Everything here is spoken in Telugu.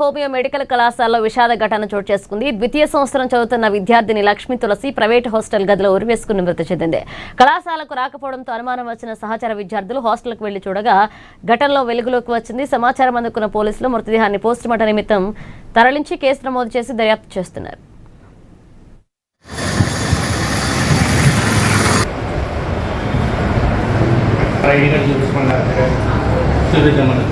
హోమియో మెడికల్ కళాశాలలో విషాద ఘటన చోటు చేసుకుంది. ద్వితీయ సంవత్సరం చదువుతున్న విద్యార్థిని లక్ష్మి తులసి ప్రైవేట్ హాస్టల్ గదిలో ఉరివేసుకుని మృతి చెందింది. కళాశాలకు రాకపోవడంతో అనుమానం వచ్చిన సహచర విద్యార్థులు హాస్టల్కు వెళ్లి చూడగా ఘటనలో వెలుగులోకి వచ్చింది. సమాచారం అందుకున్న పోలీసులు మృతదేహాన్ని పోస్టుమార్టం నిమిత్తం తరలించి కేసు నమోదు చేసి దర్యాప్తు చేస్తున్నారు. చూపించమన్నారు.